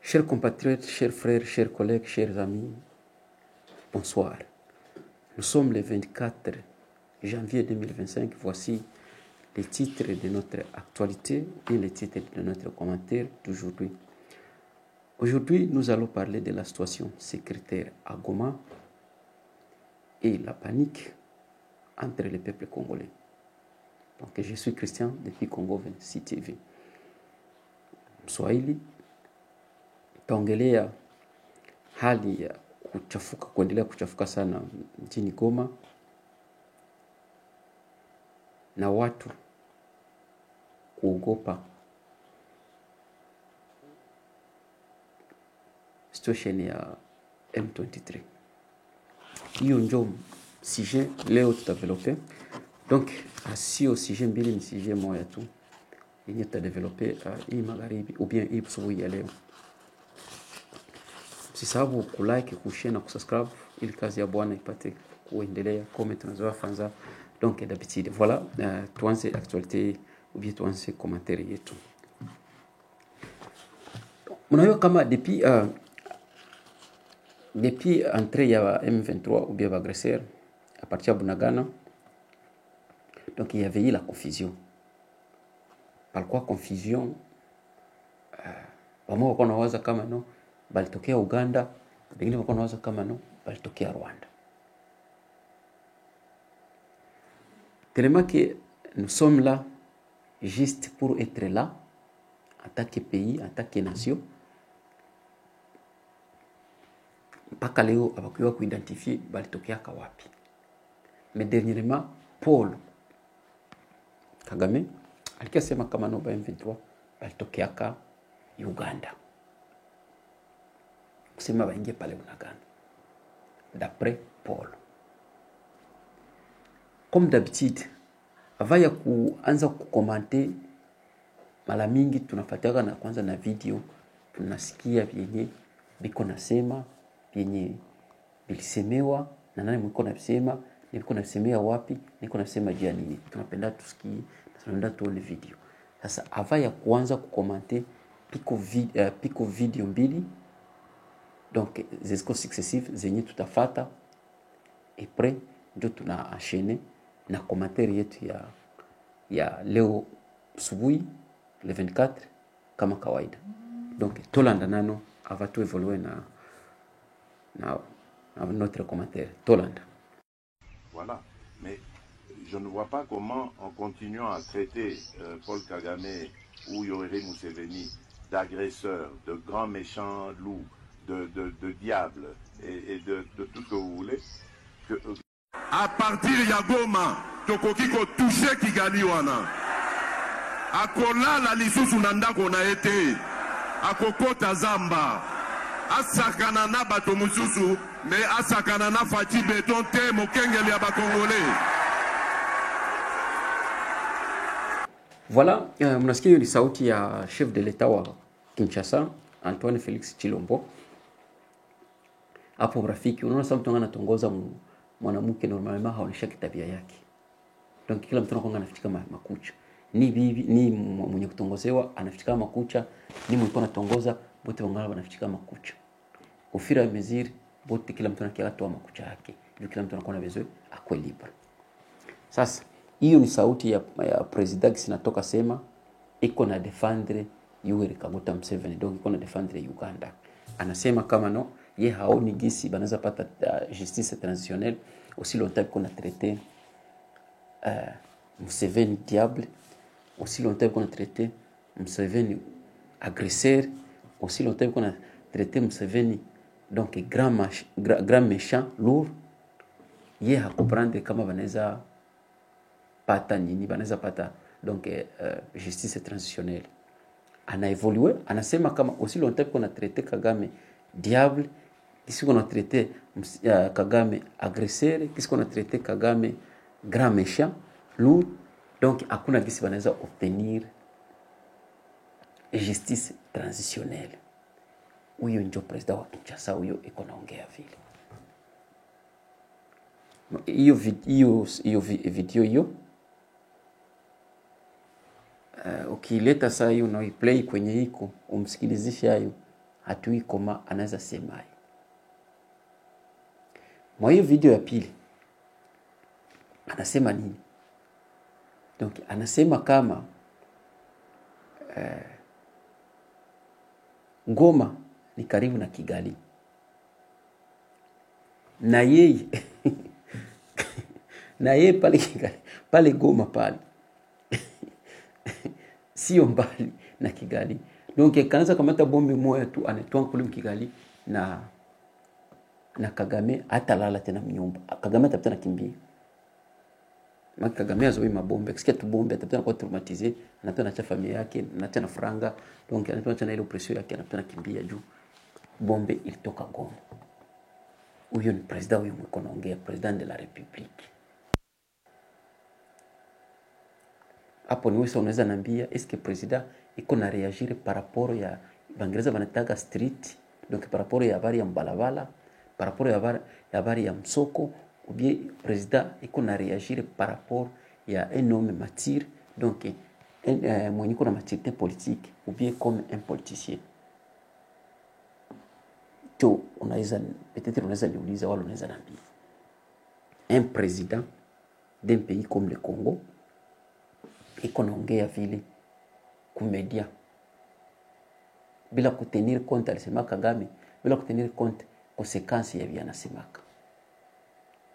Chers compatriotes, chers frères, chers collègues, chers amis, bonsoir. Nous sommes le 24 janvier 2025. Voici les titres de notre actualité et les titres de notre commentaire d'aujourd'hui. Aujourd'hui, nous allons parler de la situation sécuritaire à Goma et la panique entre les peuples congolais. Donc, je suis Christian depuis Congo 26 TV. Swahili taongelea hali ya kuendelea kuchafuka sana mjini Goma na watu kuogopa situation ya M23. Hiyo ndio sujet leo tutadevelope. Donc sio sujet mbili, ni sujet moja tu yenye tutadevelope hii magharibi ou bien hii asubuhi ya leo. Msisahau kulike, kushare na kusubscribe ili kazi ya Bwana ipate kuendelea. Comment tunazofanza. Donc d'habitude voilà, tuanze actualité ou bien tuanze commentaire yetu. Mnayo kama depuis entrée ya M23 ou bien agresseur à partir de Bunagana, donc il y avait eu la confusion. Par quoi confusion? Wamo wako nawaza kama no balitokea Uganda, wengine wako nawaza kama no balitokea Rwanda. Tellement que nous sommes là juste pour être là en tant que pays, en tant que nation. Mpaka leo abakiwa kuidentifie balitokea wapi. Mais dernièrement Paul Kagame alikasema kama no M23 balitokea Uganda. Kusema baingie pale Bunagana. D'après Paul. Comme d'habitude, avant ya kuanza kukomante, mara mingi tunafuatiana na kwanza na video, tunasikia vyenye biko nasema, vyenye bilisemewa, na nani mwiko nasema, niko nasemea wapi, niko nasema jia nini. Tunapenda tusikie, tunapenda tuone video. Sasa avant ya kuanza kukomante, piko video mbili, donc ziko successives zenye tutafata, et après ndio tunaenchaîner na commentaire yetu ya leo subuhi le 24 kama kawaida. Donc tolanda nano avant tout évoluer na notre commentaire. Tolanda. Voilà. Mais je ne vois pas comment, en continuant à traiter Paul Kagame ou Yoweri Museveni d'agresseurs, de grands méchants loups, de diables et de tout ce que vous voulez, que à partir ya Goma tokoki ko toucher Kigali wana akolala lisusu na ndako na ete akokota zamba asakana na bato mususu me asakana na Faci Beton te mokengeli ya bakongolais. Voilà, mnasikia ni sauti ya chef de l'État wa Kinshasa Antoine Felix Tshilombo. Hapo rafiki, unaona sasa mtu anatongoza mwanamke normalement haonesha tabia yake. Donc kila mtu anakuwa anafichika makucha. Ni bibi ni mwenye kutongozewa anafichika makucha, ni mwenye anatongoza bote wangala wanafichika makucha. Ufira meziri bote kila mtu anakia toa makucha yake. Ndio kila mtu anakuwa na besoin akwe libre. Sasa hiyo ni sauti ya president sinatoka sema iko na defendre Yoweri Kaguta Museveni, donc iko na defendre Uganda. Anasema kama no ye haoni gisi banaweza pata justice transitionnelle aussi longtemps qu'on a traité Museveni diable, aussi longtemps qu'on a traité Museveni agresseur, aussi longtemps qu'on a traité Museveni donc grand méchant lourd. Ye hakuprendre kama banaweza pata nini, banaweza pata donc justice transitionnelle. Ana évolué, anasema kama aussi longtemps qu'on a traité Kagame diable, qu'est-ce qu'on a traité Kagame agresseur, qu'est-ce qu'on a traité Kagame grand méchant lourd, donc hakuna gisi banaweza obtenir justice transitionnelle. Huyo ndio president wa Kinshasa, huyo iko naongea vile. hiyo video hiyo ukileta saa hiyo na uiplay kwenye iko umsikilizishe hayo, hatui koma anaweza sema hayo. Mwa hiyo video ya pili anasema nini? Donc anasema kama Goma ni karibu na Kigali, na yeye na yeye pale Kigali, pale Goma pale sio mbali na Kigali. Donc kanaza kamata bombe moja tu anatoa kule Kigali na Kagame atalala tena mnyumba. Kagame atapita kimbia. Maki Kagame azoi mabombe, kisikia tu bombe atapita kwa traumatiser, anatoa na familia yake, anatoa na franga. Donc anatoa tena ile pression yake, anapita kimbia juu bombe ilitoka Goma. Huyo ni president huyo mko naongea, president de la Republique. Hapo ni wewe unaweza niambia est-ce que president iko na réagir par rapport ya Bangereza wanataka street, donc par rapport ya habari ya mbalabala, par rapport ya habari ya msoko, ou bien president iko na réagir par rapport ya un homme mature, donc mwenye iko na maturité politique, ou bien comme un politicien. To unaweza peut-être unaweza niuliza wala unaweza niambia un président d'un pays comme le Congo iko naongea vile kumedia bila kutenir compte alisema Kagame, bila kutenir compte konsekansi ya vyanasema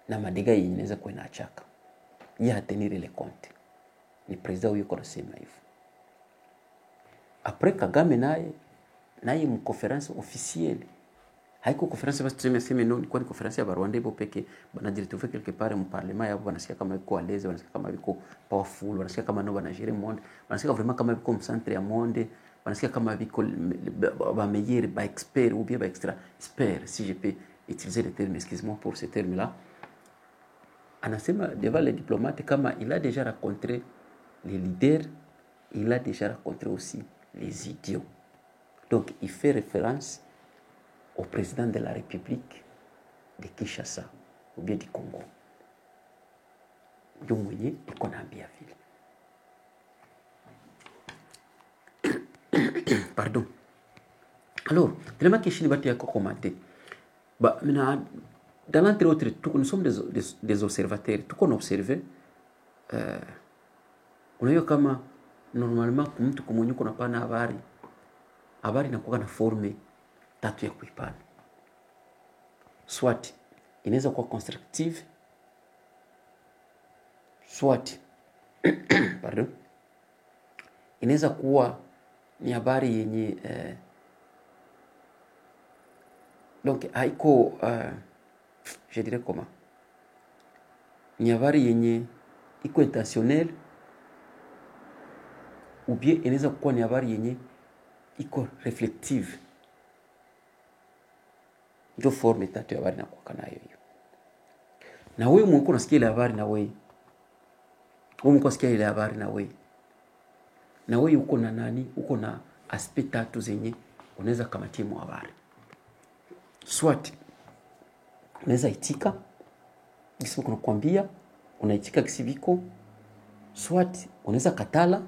na madega yenye inaweza kuwa inaachaka yeye hatenir ile compte. Ni president huyo konasema hivyo. Après Kagame naye mkonference officielle, haiko conference basi tuseme sema non, kwa conference ya Rwanda ipo peke bana directeur quelque part mu parlement yao, wanasikia kama iko à l'aise, wanasikia kama iko powerful, wanasikia kama no banagere monde, wanasikia vraiment kama iko centre ya monde, wanasikia kama iko ba meilleur ba expert ou bien ba extra expert, si je peux utiliser le terme, excuse-moi pour ce terme là. Anasema devant les diplomates kama il a déjà rencontré les leaders, il a déjà rencontré aussi les idiots. Donc il fait référence au président de la République de Kinshasa ou bien du Congo. Ndio mwenye iko naambia vile. Pardon. Alors, tellement que je n'ai pas été commenté. Maintenant, dans l'entre autres, nous sommes des observateurs. Tout qu'on observe, unajua kama normalement mtu kumwenye kuna pana habari inakuwa na forme tatu ya kuipana. Soit inaweza kuwa constructive, soit pardon, inaweza kuwa ni habari yenye donc haiko je dirais comment, ni habari yenye iko intentionnel, ou bien inaweza kuwa ni habari yenye iko reflective. Ndio forme tatu ya habari na kwa nayo hiyo. Na wewe mko unasikia ile habari na wewe. Wewe mko unasikia ile habari na wewe. Na wewe uko na nani? Uko na aspect tatu zenye unaweza kamatia mu habari. Soit unaweza itika kisi kuna kwambia unaitika kisiviko. Soit unaweza katala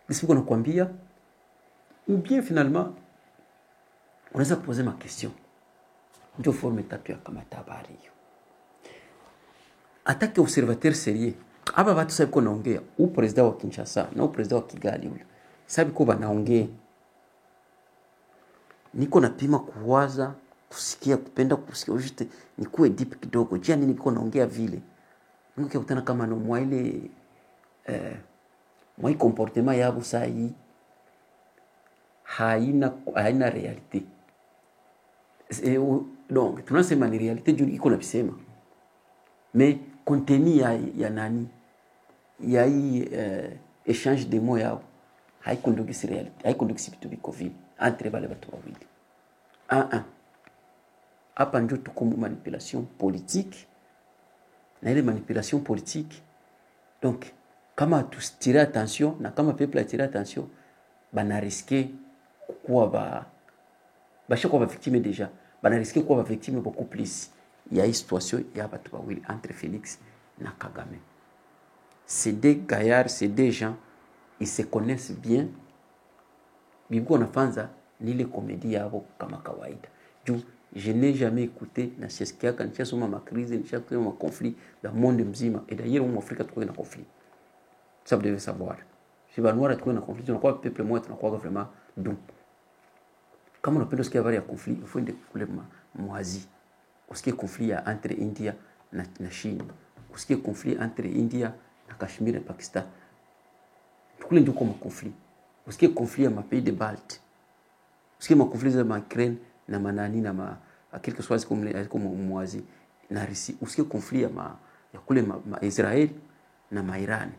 kisi kuna kwambia, ou bien finalement unaweza poser ma question. Ndio forme tatu ya kamata habari hiyo. Atake observateur sérieux. Aba watu sasa iko naongea, u president wa Kinshasa na u president wa Kigali huyo. Sabi ko banaongea. Niko napima kuwaza, kusikia, kupenda kusikia, juste nikuwe deep kidogo. Jia nini niko naongea vile. Niko kutana kama no mwa ile mwa comportement yabo saa hii haina realite. Donc tunasema ni realite juu iko na bisema, mais contenu ya nani ya hii échange de mots yao haikundugisi realite, haikundugisi vitu biko vile entre wale watu wawili. Hapa ndio tuko manipulation politique, na ile manipulation politique, donc kama tustire attention na kama peuple atire attention, bana risquer kuwa basha kwa victime déjà, bana risquer kuwa victime beaucoup plus ya hii situation ya batu bawili entre Félix na Kagame. C'est des gaillards, c'est des gens, ils se connaissent bien. Bibi wanafanza ni ile komedi yao kama kawaida. Juu je n'ai jamais écouté na siasikia kana chasoma ma crise, ni chasoma ma conflit dans le monde mzima. Et d'ailleurs en Afrique tuko na conflit. Ça vous devez savoir. Si ba noir tuko na conflit, tunakuwa peuple moja, tunakuwa vraiment donc kama unapenda sikia habari ya conflit, ufuende kule mwazi. Usikie conflit ya entre India na China. Usikie conflit entre India na Kashmir na Pakistan. Kule ndio kama conflit. Usikie conflit ya mapays de Baltes. Usikie ma conflit za Ukraine na manani na quelque chose comme mwazi na Russie. Usikie conflit ya kule ma Israel na Iran.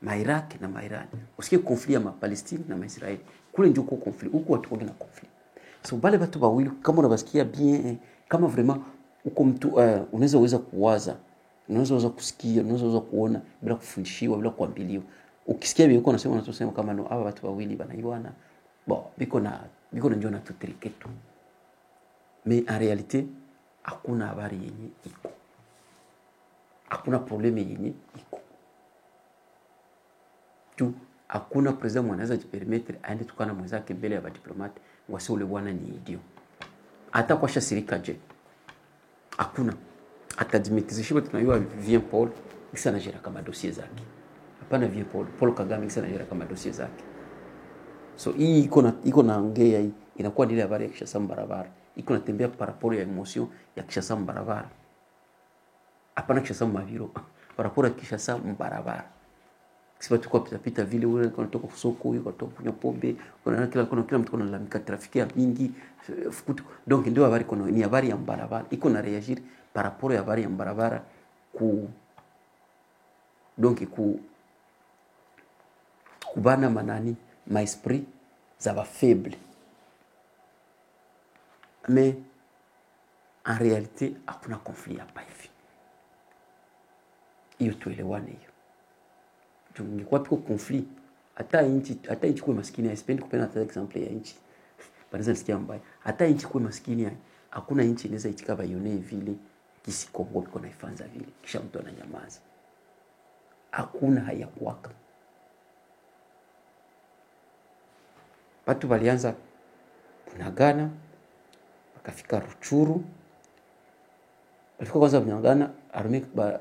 Ma Iraq na Iran. Usikie conflit ya ma Palestine na Israel. Kule ndio kwa conflit. Huko watu wengine na conflit. So bale watu bawili kama unabasikia bien, kama vraiment uko mtu unaweza kuwaza, unaweza kusikia, unaweza kuona bila kufundishiwa, bila kuambiliwa. Ukisikia biko unasema unatosema kama no hapa watu wawili banaiwana. Bon, biko na njoo na tutriketu. Mais en réalité hakuna habari yenye iko. Hakuna probleme yenye iko. Tu hakuna president mwanaweza jipermettre aende tukana mwenzake mbele ya diplomate wasi ule bwana ni idio. Hata kwa shirika je. Hakuna. Atadimitishiwa tunayua Vien Paul kisa na jira kama dossier zake. Hapana Vien Paul Kagame kisa na jira kama dossier zake. So hii iko na ongea hii inakuwa ile habari ya Kishasa barabara. Iko natembea par rapport ya emotion ya Kishasa barabara. Hapana Kishasa maviro. Par rapport ya Kishasa barabara. Sipa tukua pita vile ule kunatoka kusoko huko kutoka kunywa pombe kuna kila mtu analalamika trafiki ya mingi fukutu. Donc ndio habari kuna ni habari ya barabara iko na reagir par rapport ya habari ya barabara kubana manani ma esprit za ba faible. Mais en réalité hakuna conflit hapa hivi. Hiyo tuelewane hiyo. Tungekuwa piko conflit hata nchi kwa maskini haipendi kupenda hata example ya nchi. Baraza sikia mbaya. Hata nchi kwa maskini hakuna nchi inaweza itika bayone vile kisi Kongo biko naifanza vile. Kisha mtu ananyamaza. Hakuna hayakuwaka. Watu walianza kunagana wakafika Ruchuru. Walifika kwanza kunagana, army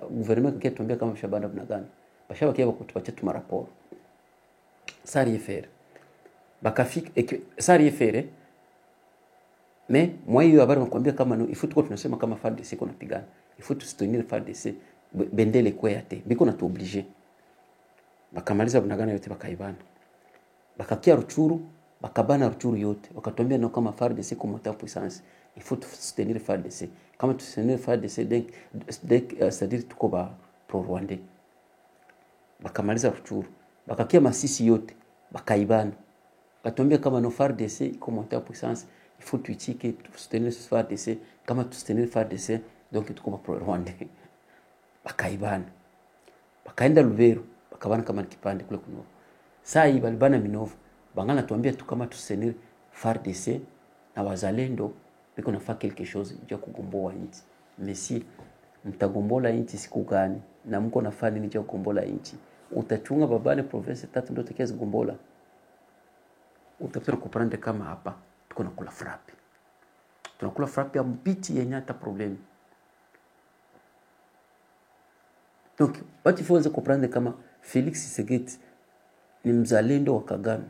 gouvernement kiketuambia kama shabanda kunagana. Bashaba kiaba kutupatia tu maraporo. Sari efere. Bakafika sari efere. Mais moi hiyo habari nakwambia kama no ifutu kwa tunasema kama FARDC kuna pigana. Ifutu soutenir FARDC bendele kwa yate. Biko na tu obligé. Bakamaliza kunagana yote bakaibana. Bakakia Ruchuru, bakabana Ruchuru yote. Wakatuambia no kama FARDC comme monter en puissance. Il faut soutenir FARDC. Kama tu soutenir FARDC c'est-à-dire tuko ba pro Rwandais. Bakamaliza Ruchuru. Bakakia Masisi yote. Bakaibana. Bakatuambia kama no FARDC iko monter en puissance. Il faut tuitike soutenir FARDC. Kama tu soutenir FARDC donc tuko ba pro Rwandais. Bakaibana. Bakaenda Lubero. Bakabana kama kipande kule kuno. Saa hii balibana Minova. Bangana tuambia tu kama tusenir FARDC na wazalendo biko nafaa quelque chose ya kugomboa nchi. Messi mtagombola nchi siku gani? Na mko nafaa nini ya kugombola nchi? Utachunga babane province tatu ndio tekezi gombola. Utapata kuprendre kama hapa tuko nakula frappe. Tunakula frappe ya mbiti yenye hata problem. Donc, watu faut comprendre kama Félix Tshisekedi ni mzalendo wa Kagame.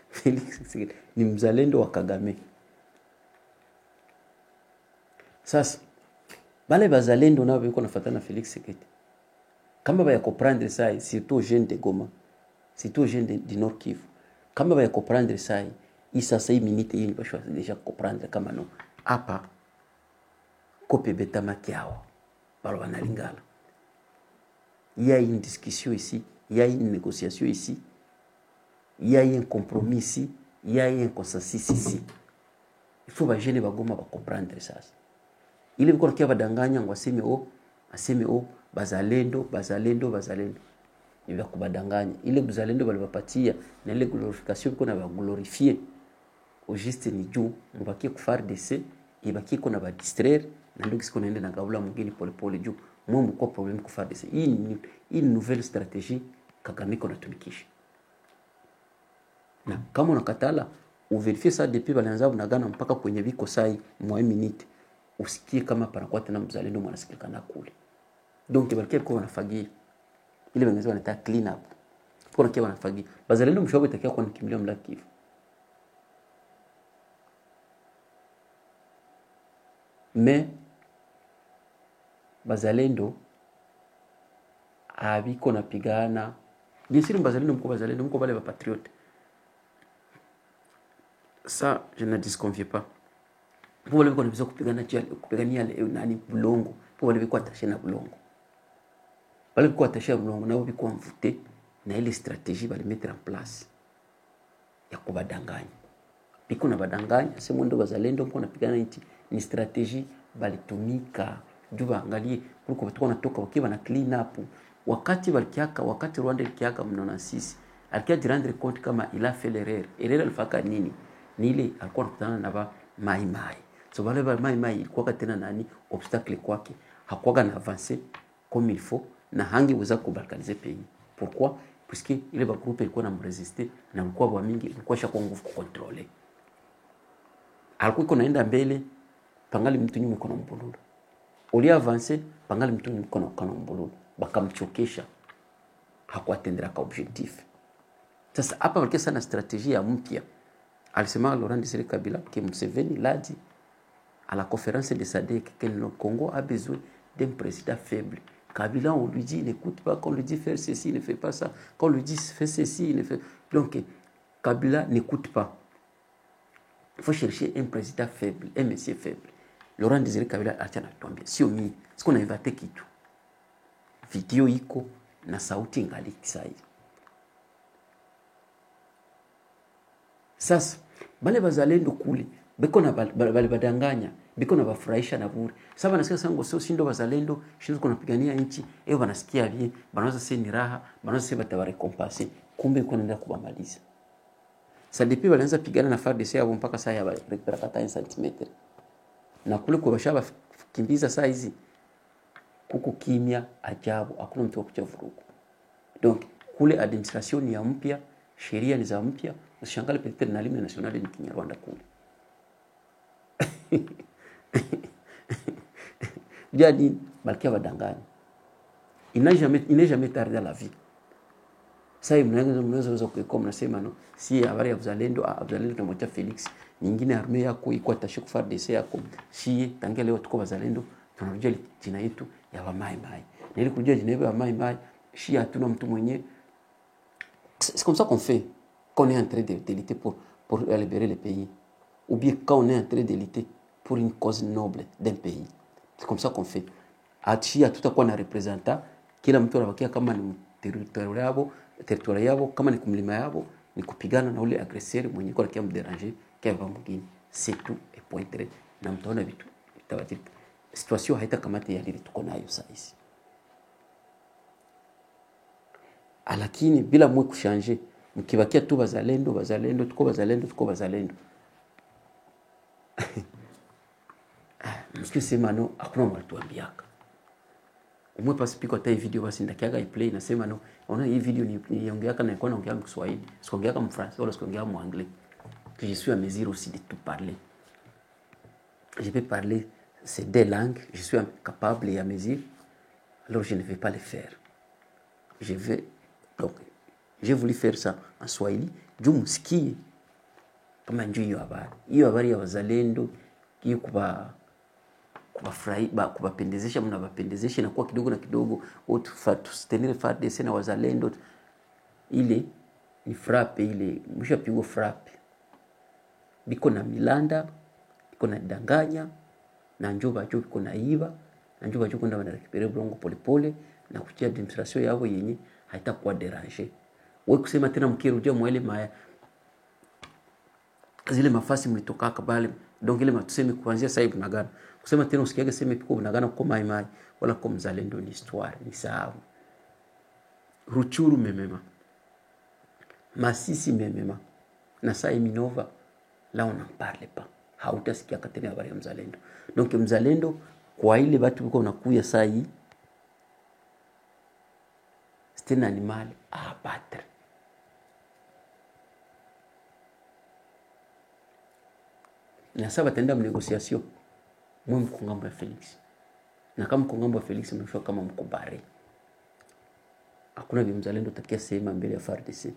Félix Tshisekedi ni mzalendo wa Kagame. Sasa bale bazalendo nao biko nafuatana Félix Tshisekedi. Kama baya comprendre ça, surtout jeune de Goma, surtout jeune du Nord Kivu. Kama baya comprendre ça, isa 5 minutes hii bashwa déjà comprendre kama no. Hapa kope beta makiao. Balo banalingala. Il y a une discussion ici, il y a une négociation ici, il y a un compromis ici, il y a un consensus ici. Il faut que les gens comprendre ça. Il est encore qu'il y a badanganya aseme bazalendo. Il va kubadanganya. Il est bazalendo balibapatia na ile glorification biko na glorifier. au juste ni juu mubakie ku FARDC ibakie kuna ba distraire na ndio kisiko naenda na gabula mwingine pole pole juu mwe mko problem ku FARDC. Hii ni nouvelle stratégie Kagame kona tumikisha. Na kama unakatala uverifie saa depuis balianza bunagana mpaka kwenye viko sai mwa minute usikie kama panakuwa tena mzalendo mwanasikilika kule. Donc balkia kwa wanafagia ile wenyewe wanataka clean up. Kwa kia wanafagia. Bazalendo mshogo itakia kwa nikimbilia mlaki. Mais bazalendo abiko napigana. Bien sûr bazalendo mko wale wa patriote. Ça je ne disconvie pas. Pour wale wiko nabizo kupigania nani bulongo. Pour wale wiko attaché na bulongo. Wale wiko attaché na bulongo na wiko mvute na ile stratégie bali mettre en place ya kubadanganya. Biko na badanganya sema ndo bazalendo mko napigana nchi ni stratégie balitumika juba angalie kuliko watu wanatoka wakiwa na clean up wakati Rwanda ilikiaka mnaona sisi alikia jirandre compte kama ila fait l'erreur alifaka nini ni ile alikuwa anakutana na ba mai so wale ba mai ilikuwa tena nani obstacle kwake hakuwa na avancer comme il faut na hangi weza kubalkaniser pays. Pourquoi? Puisque ile ba groupe ilikuwa na mresister na mkoa wa mingi ilikuwa shaka nguvu kucontroller. Alikuwa kunaenda mbele pangali mtu nyuma kuna mbululu. Ulia avancer pangali mtu nyuma kuna mbululu. Bakamchokesha. Hakuatendera ka objectif. Sasa hapa walikuwa sana strategie ya mpya. Alisema Laurent Desire Kabila que Museveni l'a dit à la conférence de SADC que le Congo a besoin d'un président faible. Kabila, on lui dit n'écoute pas, quand on lui dit faire ceci, ne fait pas ça. Quand on lui dit fais ceci, ne fait. Donc Kabila n'écoute pas. Il faut chercher un président faible, un monsieur faible. Laurent Desire Kabila a tena tuambia sio mimi. Siku na invite kitu. Video iko na sauti ngali kisai. Sasa bale bazalendo kule beko na bale badanganya beko na bafurahisha na bure. Sasa wanasikia sango sio sindo bazalendo shindo kunapigania nchi wanasikia bien banaweza sasa ni raha banaweza sasa batawarecompenser kumbe iko naenda kubamaliza. Sasa depuis walianza pigana na FARDC hapo mpaka saa ya recupera 1 cm. Na kule kwa bashaba kimbiza saa hizi kuko kimya ajabu hakuna mtu wa kucha vurugu. Donc kule administration ya mpya, sheria ni za mpya, usishangale peut-être na l'hymne national ni Kinyarwanda kule. Jadi malkia badanganya. Il n'est jamais tard dans la vie. Sasa mnaweza kuikoma nasema no si habari ya uzalendo tunamwacha Felix nyingine arme yako iko atashe ku FARDC yako si tangia leo tuko wazalendo tunarujia jina yetu ya Mai Mai na ili kujua jina ya Mai Mai si hatuna mtu mwenye. C'est comme ça qu'on fait quand on est en train de lutter pour libérer le pays ou bien quand on est en train de lutter pour une cause noble d'un pays. C'est comme ça qu'on fait. Achi tutakuwa na representant kila mtu anabakia kama ni territoire yabo kama ni kumlima yabo ni kupigana na ule agresseur mwenye kwa kia mderanger kia mwingine. C'est tout et point très na mtaona vitu vitawajika. Situation haita kamati ya lili tuko nayo sasa. Lakini bila mwe kushanger mkibakia tu bazalendo tuko bazalendo. Msikisema no hakuna mtu ambiaka. Umwe pasipiko hata hii video basi ndakiaga iplay nasema no ona hii video ni ongeaka na iko naongea Kiswahili sikuongeaka mfrançais wala sikuongea mwanglais. Je suis à mesure aussi de tout parler. Je peux parler ces deux langues, je suis capable et à mesure. Alors je ne vais pas le faire. J'ai voulu faire ça en Swahili, juu msikie kama njoo hiyo habari ya wazalendo hiyo kubafurahi kubapendezesha mnabapendezesha na kwa kidogo na kidogo tustenire FARDC na wazalendo ile ni frappe ile mshapigwa frappe biko na milanda biko na danganya na njoo biko na iba na njoo bacho kwenda wanarekipere blongo polepole na kutia administration yao yenye haitakuwa déranger. Wewe kusema tena mkirudia mwele maya zile mafasi mlitoka kabale donc ile matuseme kuanzia sasa hivi nagana kusema tena usikiage sema piko nagana kwa Mai Mai wala kwa mzalendo ni histoire ni sawa. Ruchuru memema Masisi memema na sai Minova Là on n'en parle pas. Hautasikia tena habari ya mzalendo. Donc mzalendo kwa ile watu wako nakuya saa hii c'est un animal à abattre. Na sasa batenda mnegociation mwe mkongambo ya Felix. Na kama mkongambo ya Felix mnafika kama mkubare. Hakuna mzalendo takia sema mbele ya FARDC.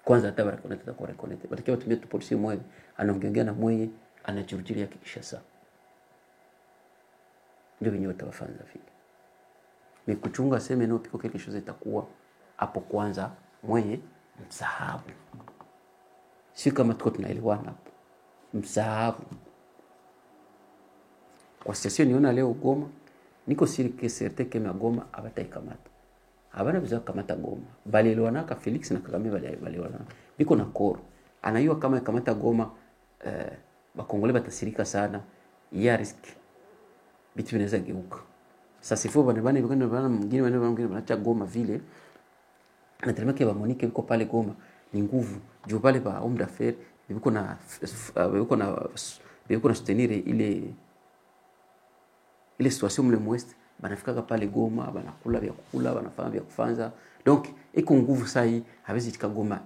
Kwanza hata barakonete kwa rekonete. Batakia watumie tu polisi mwe anaongea na mwe anajurudilia Kinshasa. Ndio wenyewe watawafanya vile. Ni kuchunga sema nao piko quelque chose itakuwa hapo kwanza mwenye msahabu. Si kama tuko tunaelewana hapo. Msahabu. Kwa station niona leo Goma, niko siri que certain que Goma abataikamata. Habana biza kamata Goma. Balielewana ka Felix na Kagame balielewana. Biko na koro. Anayua kama kamata Goma bakongole batasirika sana. Ya risk. Bitu vinaweza geuka. Sasa sifo bana mwingine wanacha Goma vile. Na tellement que ba Monique biko pale Goma ni nguvu. Juu pale ba homme d'affaires biko na soutenir ile situation mle mwest banafika pale Goma banakula vya kukula banafanya vya kufanza. Donc iko nguvu sai hawezi tika Goma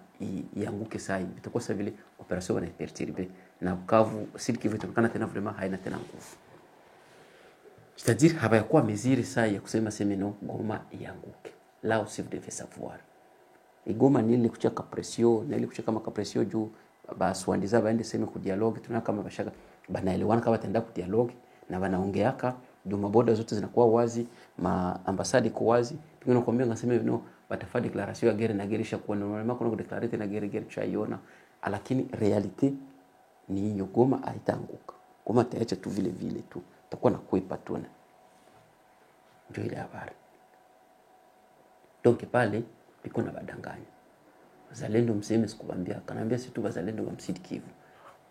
ianguke sai. Itakuwa sasa vile operation wana perturber na Bukavu sili kivu itakana tena vraiment haina tena nguvu. C'est-à-dire habayakuwa meziri sai ya kusema semeno Goma ianguke. Là aussi vous devez savoir. Goma ni ile kuchaka pression, na ile kuchaka makapression juu baswandiza baende sema ku dialogue tuna kama bashaka banaelewana kama tenda ku dialogue na wanaongeaka ndio maboda zote zinakuwa wazi, maambasadi kwa wazi. Pengine nakwambia ngasema no batafanya declaration ya guerre na guerre ishakuwa normalement kuna declarer tena guerre chaiona, lakini realite ni hiyo, Goma haitaanguka. Goma taacha tu vile vile tu. Takuwa na kuipa tu na. Ndio ile habari. Donc pale biko na badanganya. Wazalendo mseme sikubambia, kanaambia si tu wazalendo wa Msidi Kivu.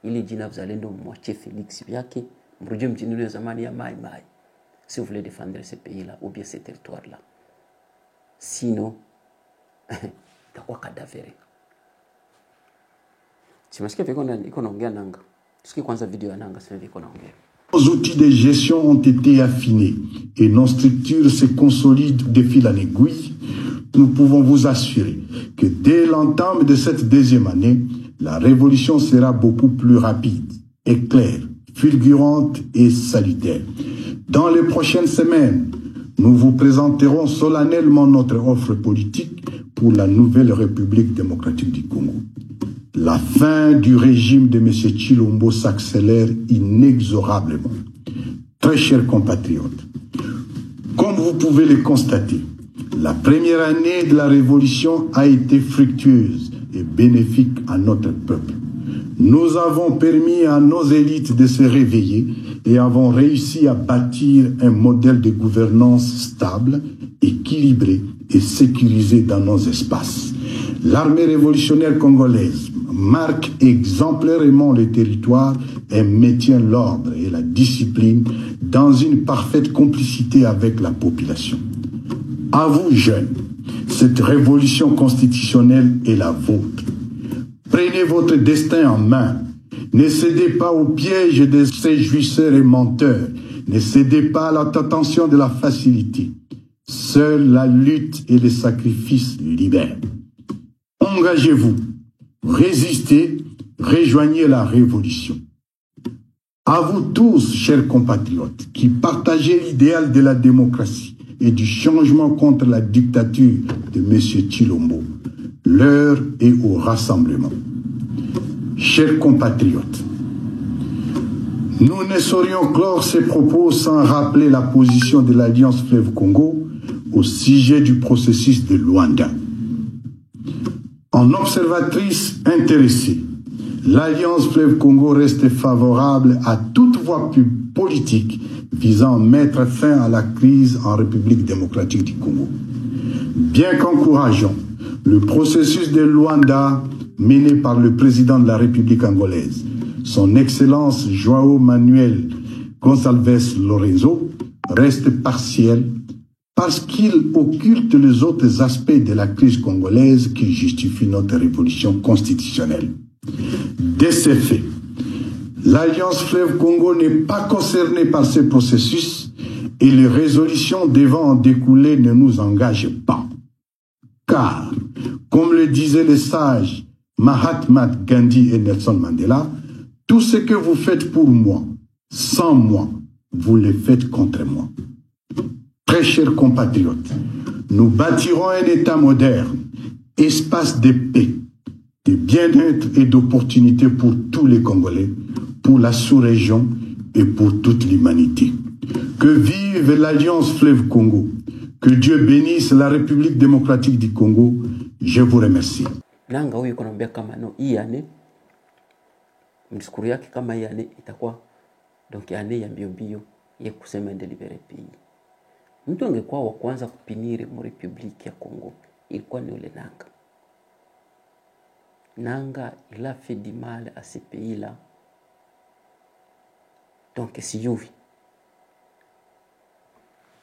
Ile jina wazalendo mwachie Felix yake, mrudie mjini ile zamani ya Mai Mai. Si vous voulez défendre ce pays-là ou bien ce territoire-là. Sinon, itakuwa kadavere. Simasikia iko naongea nanga. Tusikie kwanza video ya nanga sasa iko naongea. Nos outils de gestion ont été affinés et nos structures se consolident de fil en aiguille. Nous pouvons vous assurer que dès l'entame de cette deuxième année, la révolution sera beaucoup plus rapide, éclair, fulgurante et salutaire. Dans les prochaines semaines, nous vous présenterons solennellement notre offre politique pour la nouvelle République démocratique du Congo. La fin du régime de M. Tshilombo s'accélère inexorablement. Très chers compatriotes, comme vous pouvez le constater, la première année de la révolution a été fructueuse et bénéfique à notre peuple. Nous avons permis à nos élites de se réveiller et avons réussi à bâtir un modèle de gouvernance stable, équilibré et sécurisé dans nos espaces. L'armée révolutionnaire congolaise marque exemplairement le territoire et maintient l'ordre et la discipline dans une parfaite complicité avec la population. À vous, jeunes, cette révolution constitutionnelle est la vôtre. Prenez votre destin en main. Ne cédez pas au piège de ces jouisseurs et menteurs. Ne cédez pas à la tentation de la facilité. Seule la lutte et les sacrifices libèrent. Engagez-vous, résistez, rejoignez la révolution. À vous tous, chers compatriotes, qui partagez l'idéal de la démocratie et du changement contre la dictature de M. Tshilombo, l'heure est au rassemblement. Chers compatriotes, nous ne saurions clore ces propos sans rappeler la position de l'Alliance Fleuve Congo au sujet du processus de Luanda. En observatrice intéressée, l'Alliance Fleuve Congo reste favorable à toute voie politique visant à mettre fin à la crise en République démocratique du Congo. Bien qu'encourageant le processus de Luanda mené par le président de la République angolaise, son Excellence João Manuel Gonçalves Lorenzo, reste partiel parce qu'il occulte les autres aspects de la crise congolaise qui justifient notre révolution constitutionnelle. De ce fait, l'Alliance Fleuve Congo n'est pas concernée par ce processus et les résolutions devant en découler ne nous engagent pas. Car, comme le disaient les sages Mahatma Gandhi et Nelson Mandela, tout ce que vous faites pour moi, sans moi, vous le faites contre moi. Très chers compatriotes, nous bâtirons un État moderne, espace de paix, de bien-être et d'opportunités pour tous les Congolais, pour la sous-région et pour toute l'humanité. Que vive l'Alliance Fleuve Congo. Que Dieu bénisse la République démocratique du Congo. Je vous remercie. Nanga huyu kunaambia kama no hii ane mdiskuru yake kama hii ane itakuwa donc ane ya mbio ya kusema delibere pays. Mtu angekuwa wa kwanza kupiniri mu Republique ya Congo ilikuwa ni ule Nanga. Nanga, il a fait du mal à ces pays-là. Donc siyuvi.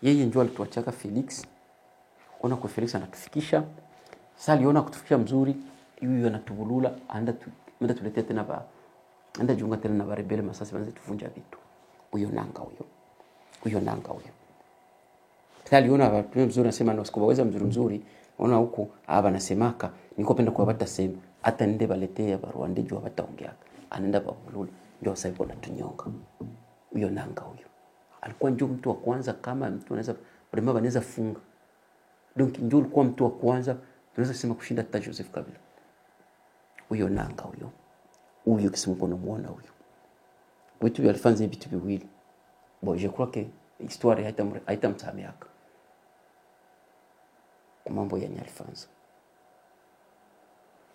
Yeye ndio alituachaka Felix. Ona kwa Felix anatufikisha. Sasa aliona kutufikisha mzuri, huyu anatubulula, anda tuletea tena ba. Anda jiunga tena na barebele masasi banze tuvunja vitu. Huyo Nanga huyo. Huyo Nanga huyo. Sasa aliona watu mzuri anasema na usikubaweza mzuri. Ona huko aba nasemaka, niko penda kwa bata sema hata nende baletea barua ndejo wataongea. Anaenda babulula ndio sasa ipo natunyonga. Huyo Nanga huyo. Alikuwa ndio mtu wa kwanza kama mtu anaweza prema banaweza funga. Donc ndio alikuwa mtu wa kwanza tunaweza sema kushinda hata Joseph Kabila. Huyo Nanga huyo. Huyo kisimkono muona huyo. Wetu alifanza vitu viwili. Bon, je crois que histoire haitamsameaka. Kwa mambo ya Nyalifanza.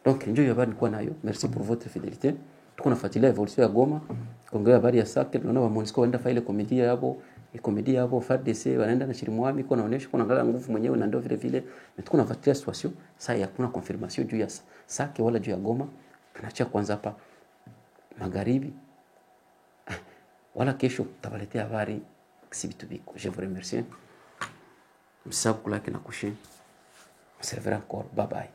Donc ndio habari nilikuwa nayo. Merci pour votre fidélité. Tuko nafuatilia evolution ya Goma. Kuongea habari ya Sake, tunaona wa MONUSCO waenda faile komedia yabo FARDC wanaenda na Chirimwami kwa naonesha kuna ngala nguvu mwenyewe na ndio vile tuko nafuatilia situation. Sasa hakuna confirmation juu ya Sake wala juu ya Goma. Tunaacha kwanza hapa magharibi. Wala kesho tutawaletea habari si vitu biko. Je vous remercie. Msabu kulaki na kushi. Servera encore. Bye bye.